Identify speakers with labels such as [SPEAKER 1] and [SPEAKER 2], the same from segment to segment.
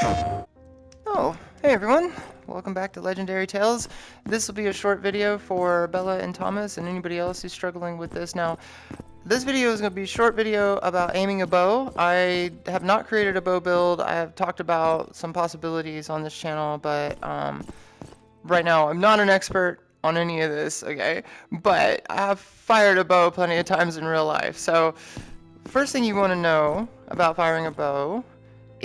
[SPEAKER 1] Oh, hey everyone! Welcome back to Legendary Tales. This will be a short video for Bella and Thomas and anybody else who's struggling with this. Now, this video is going to be a short video about aiming a bow. I have not created a bow build. I have talked about some possibilities on this channel, but right now I'm not an expert on any of this, okay? But I have fired a bow plenty of times in real life. So, first thing you want to know about firing a bow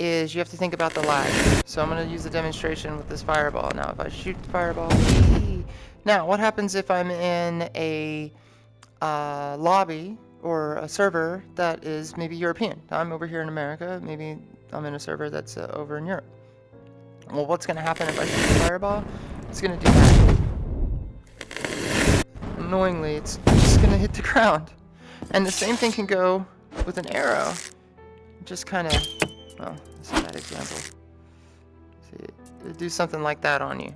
[SPEAKER 1] is you have to think about the lag. So I'm going to use a demonstration with this fireball. Now if I shoot the fireball, whee! Now what happens if I'm in a lobby or a server that is maybe European? I'm over here in America, maybe I'm in a server that's over in Europe. Well, what's going to happen if I shoot the fireball? It's going to do that. Annoyingly, it's just going to hit the ground. And the same thing can go with an arrow. Just kind of, well, that's a bad example. See, it'll do something like that on you.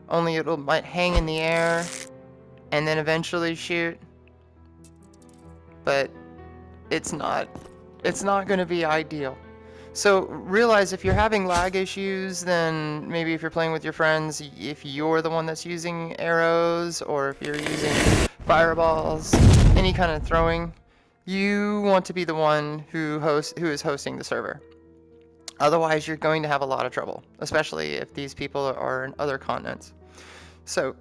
[SPEAKER 1] Only it might hang in the air and then eventually shoot. But it's not going to be ideal. So realize if you're having lag issues, then maybe if you're playing with your friends, if you're the one that's using arrows or if you're using fireballs, any kind of throwing, you want to be the one who is hosting the server. Otherwise, you're going to have a lot of trouble, especially if these people are in other continents. So,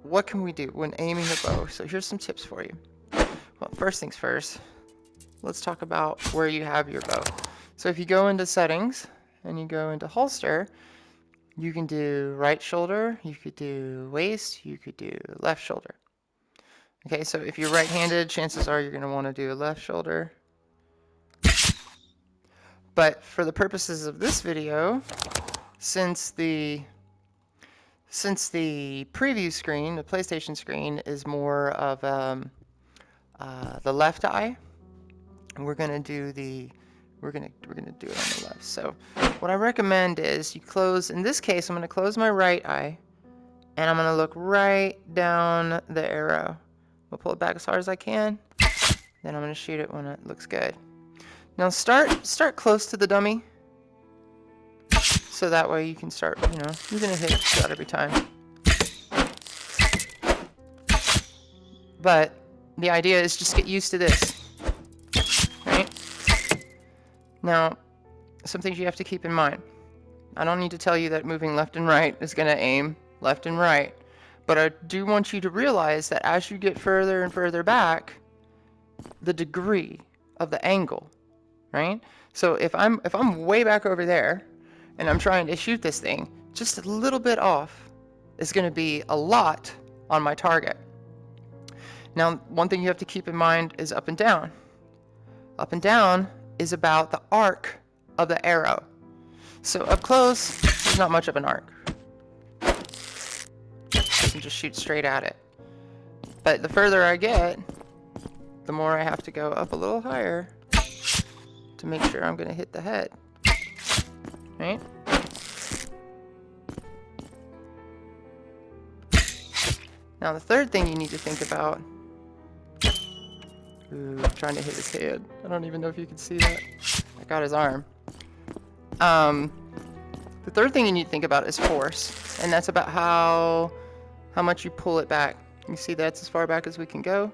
[SPEAKER 1] what can we do when aiming a bow? So here's some tips for you. Well, first things first, let's talk about where you have your bow. So if you go into settings and you go into holster, you can do right shoulder, you could do waist, you could do left shoulder. Okay, so if you're right-handed, chances are you're going to want to do a left shoulder. But for the purposes of this video, since the preview screen, the PlayStation screen, is more of the left eye, we're gonna do we're gonna do it on the left. So what I recommend is you close. In this case, I'm gonna close my right eye, and I'm gonna look right down the arrow. I'll pull it back as hard as I can. Then I'm gonna shoot it when it looks good. Now start close to the dummy, so that way you can start. You know, you're gonna hit shot every time. But the idea is just get used to this, right? Now, some things you have to keep in mind. I don't need to tell you that moving left and right is going to aim left and right, but I do want you to realize that as you get further and further back, the degree of the angle, right? So if I'm way back over there and I'm trying to shoot this thing, just a little bit off is going to be a lot on my target. Now, one thing you have to keep in mind is up and down. Up and down is about the arc of the arrow. So up close, there's not much of an arc. You can just shoot straight at it. But the further I get, the more I have to go up a little higher to make sure I'm going to hit the head. Right? Now the third thing you need to think about. Ooh, I'm trying to hit his head. I don't even know if you can see that. I got his arm. The third thing you need to think about is force, and that's about how much you pull it back. You see that's as far back as we can go.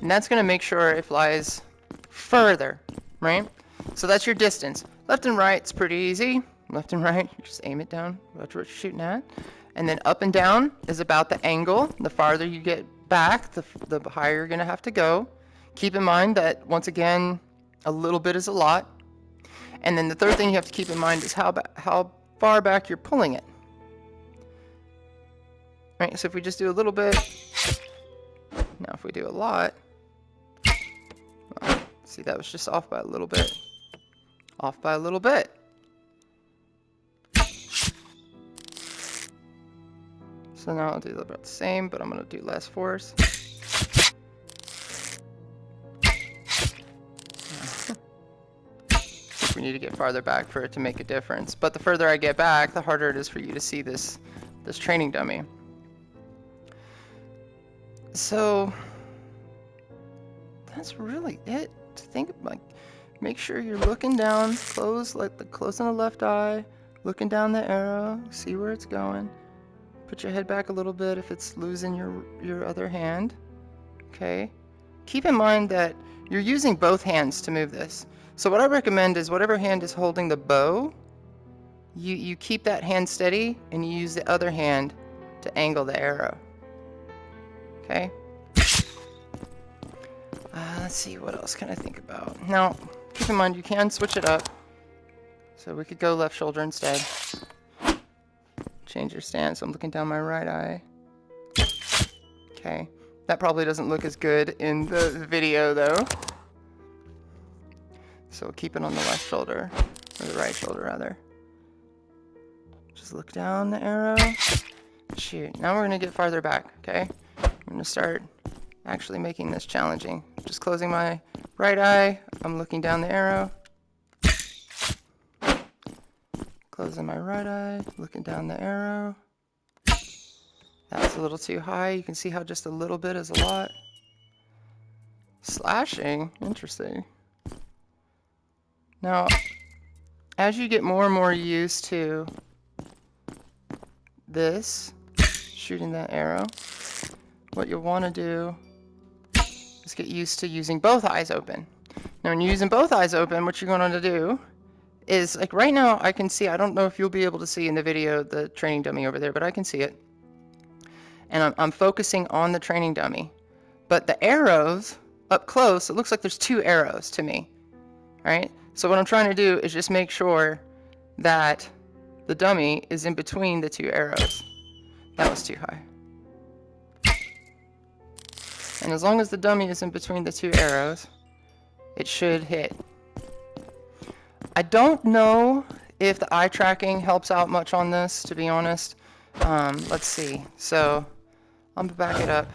[SPEAKER 1] And that's going to make sure it flies further, right? So that's your distance. Left and right, it's pretty easy. Left and right, you just aim it down, watch what you're shooting at. And then up and down is about the angle. The farther you get back, the higher you're going to have to go. Keep in mind that, once again, a little bit is a lot. And then the third thing you have to keep in mind is how far back you're pulling it. Right, so if we just do a little bit, now if we do a lot, well, see, that was just off by a little bit. Off by a little bit. So now I'll do about the same, but I'm going to do less force. We need to get farther back for it to make a difference. But the further I get back, the harder it is for you to see this training dummy. So that's really it. To think like make sure you're looking down, closing the left eye, looking down the arrow, see where it's going. Put your head back a little bit if it's losing your other hand. Okay. Keep in mind that you're using both hands to move this. So what I recommend is whatever hand is holding the bow, you keep that hand steady and you use the other hand to angle the arrow. Okay. Let's see, what else can I think about? Now, keep in mind you can switch it up. So we could go left shoulder instead. Change your stance. I'm looking down my right eye. Okay. That probably doesn't look as good in the video though. So we'll keep it on the left shoulder, or the right shoulder rather. Just look down the arrow. Shoot, now we're gonna get farther back, okay? I'm gonna start actually making this challenging. Just closing my right eye, I'm looking down the arrow. Closing my right eye, looking down the arrow. That was a little too high. You can see how just a little bit is a lot. Slashing, interesting. Now, as you get more and more used to this, shooting that arrow, what you'll want to do is get used to using both eyes open. Now, when you're using both eyes open, what you're going to do is, like right now, I can see, I don't know if you'll be able to see in the video the training dummy over there, but I can see it. And I'm focusing on the training dummy. But the arrows, up close, it looks like there's two arrows to me, right? So what I'm trying to do is just make sure that the dummy is in between the two arrows. That was too high. And as long as the dummy is in between the two arrows, it should hit. I don't know if the eye tracking helps out much on this, to be honest. Let's see. So I'm gonna back it up.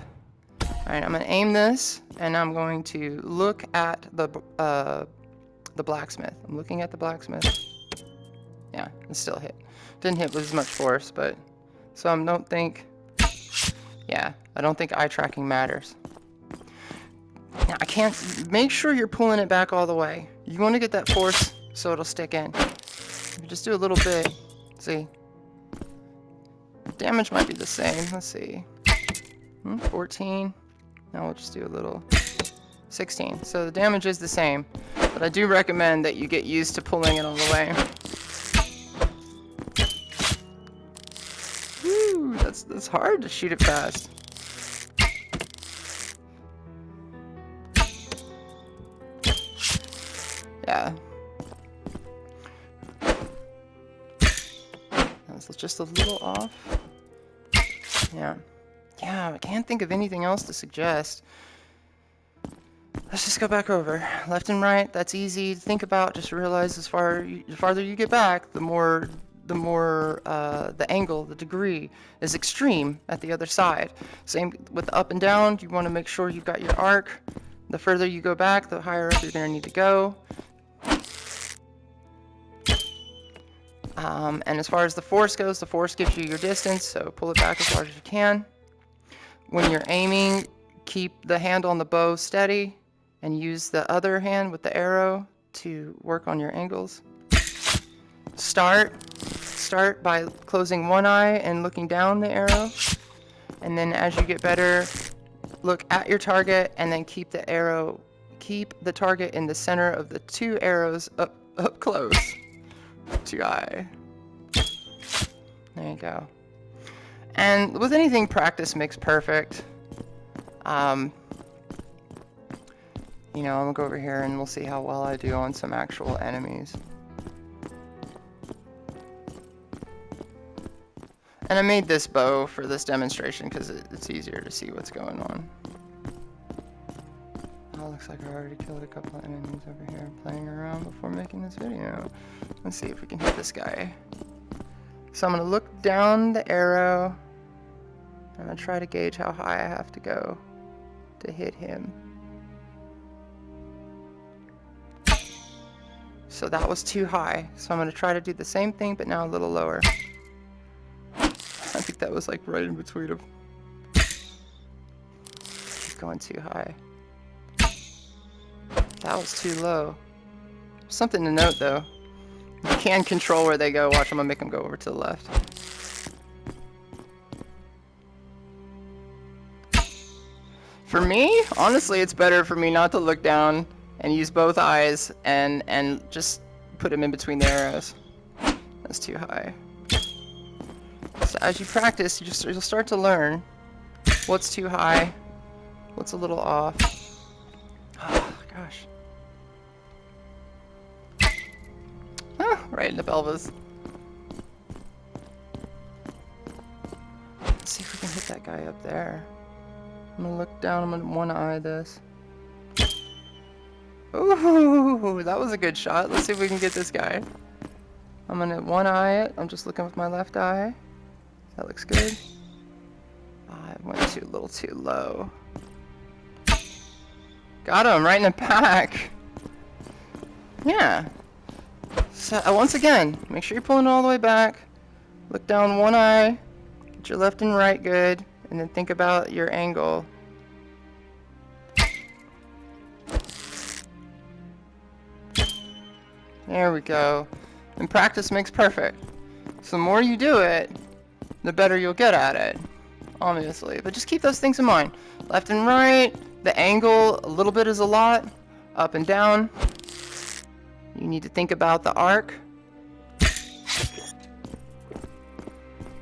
[SPEAKER 1] All right, I'm gonna aim this, and I'm going to look at the blacksmith. I'm looking at the blacksmith. Yeah, it still hit. Didn't hit with as much force, but so I don't think. Yeah, I don't think eye tracking matters. Now I can't. Make sure you're pulling it back all the way. You want to get that force so it'll stick in. If you just do a little bit. See. Damage might be the same. Let's see. 14. Now we'll just do a little 16. So the damage is the same, but I do recommend that you get used to pulling it all the way. Woo, that's hard to shoot it fast. Yeah. That's just a little off. Yeah. Yeah, I can't think of anything else to suggest. Let's just go back over. Left and right, that's easy to think about. Just realize the farther you get back, the more the angle, the degree is extreme at the other side. Same with up and down. You want to make sure you've got your arc. The further you go back, the higher up you're going to need to go. And as far as the force goes, the force gives you your distance, so pull it back as far as you can. When you're aiming, keep the hand on the bow steady and use the other hand with the arrow to work on your angles. Start by closing one eye and looking down the arrow, and then as you get better, look at your target and then keep the target in the center of the two arrows up close to your eye. There you go. And with anything, practice makes perfect. You know, I'm gonna go over here and we'll see how well I do on some actual enemies. And I made this bow for this demonstration because it's easier to see what's going on. Oh, looks like I already killed a couple of enemies over here playing around before making this video. Let's see if we can hit this guy. So I'm gonna look down the arrow. I'm gonna try to gauge how high I have to go to hit him. So that was too high. So I'm gonna try to do the same thing, but now a little lower. I think that was like right in between them. Keep going too high. That was too low. Something to note though. You can control where they go. Watch, I'm gonna make them go over to the left. For me, honestly, it's better for me not to look down and use both eyes and just put them in between the arrows. That's too high. So as you practice, you'll start to learn what's too high, what's a little off. Oh, gosh. Ah, right in the pelvis. Let's see if we can hit that guy up there. I'm gonna look down, I'm gonna one-eye this. Ooh, that was a good shot. Let's see if we can get this guy. I'm gonna one-eye it. I'm just looking with my left eye. That looks good. I went a little too low. Got him right in the back. Yeah. So once again, make sure you're pulling it all the way back. Look down one eye. Get your left and right good. And then think about your angle. There we go. And practice makes perfect. So the more you do it, the better you'll get at it. Obviously. But just keep those things in mind. Left and right. The angle, a little bit is a lot. Up and down. You need to think about the arc.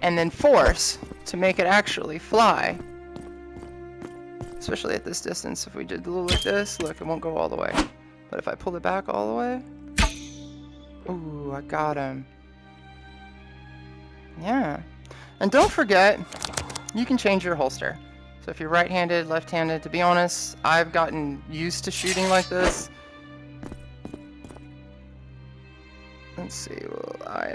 [SPEAKER 1] And then force to make it actually fly. Especially at this distance. If we did a little like this, look, it won't go all the way. But if I pull it back all the way, ooh, I got him. Yeah. And don't forget, you can change your holster. So if you're right-handed, left-handed, to be honest, I've gotten used to shooting like this. Let's see, will I...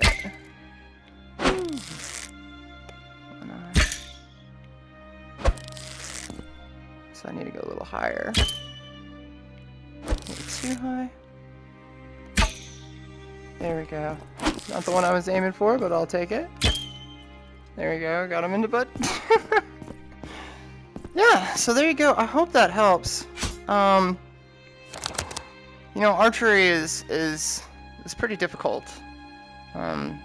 [SPEAKER 1] So I need to go a little higher. Maybe too high. There we go. Not the one I was aiming for, but I'll take it. There we go, got him in the butt. Yeah, so there you go. I hope that helps. You know, archery is pretty difficult. In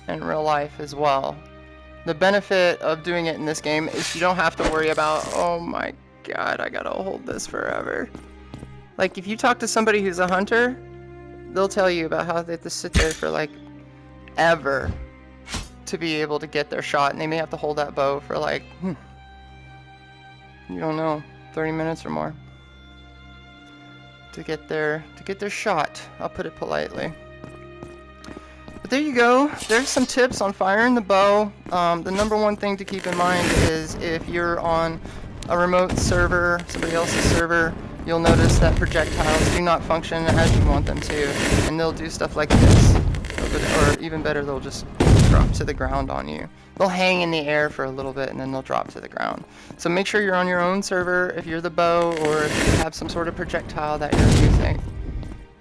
[SPEAKER 1] real life as well. The benefit of doing it in this game is you don't have to worry about, oh my god, I gotta hold this forever. Like, if you talk to somebody who's a hunter, they'll tell you about how they have to sit there for, like, ever to be able to get their shot, and they may have to hold that bow for, like, you don't know, 30 minutes or more to get their shot. I'll put it politely. But there you go. There's some tips on firing the bow. The number one thing to keep in mind is if you're on a remote server, somebody else's server, you'll notice that projectiles do not function as you want them to, and they'll do stuff like this. Or even better, they'll just drop to the ground on you. They'll hang in the air for a little bit and then they'll drop to the ground. So make sure you're on your own server if you're the bow, or if you have some sort of projectile that you're using.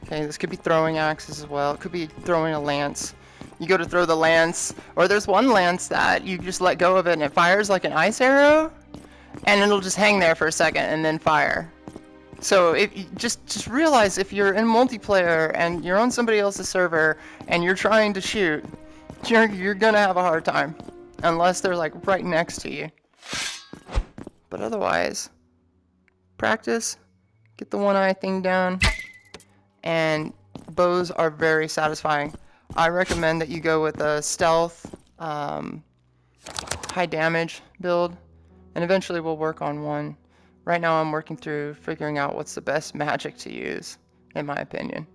[SPEAKER 1] Okay, this could be throwing axes as well. It could be throwing a lance. You go to throw the lance, or there's one lance that you just let go of it and it fires like an ice arrow, and it'll just hang there for a second and then fire. So if you just realize, if you're in multiplayer and you're on somebody else's server and you're trying to shoot, you're gonna have a hard time unless they're like right next to you. But otherwise, practice, get the one eye thing down, and bows are very satisfying. I recommend that you go with a stealth, high damage build, and eventually we'll work on one. Right now I'm working through figuring out what's the best magic to use, in my opinion.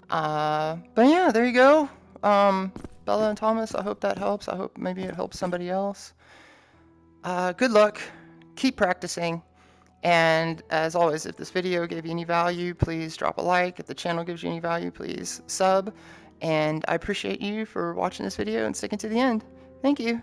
[SPEAKER 1] But yeah, there you go. Bella and Thomas, I hope that helps. I hope maybe it helps somebody else. Good luck. Keep practicing. And as always, if this video gave you any value, please drop a like. If the channel gives you any value, please sub. And I appreciate you for watching this video and sticking to the end. Thank you.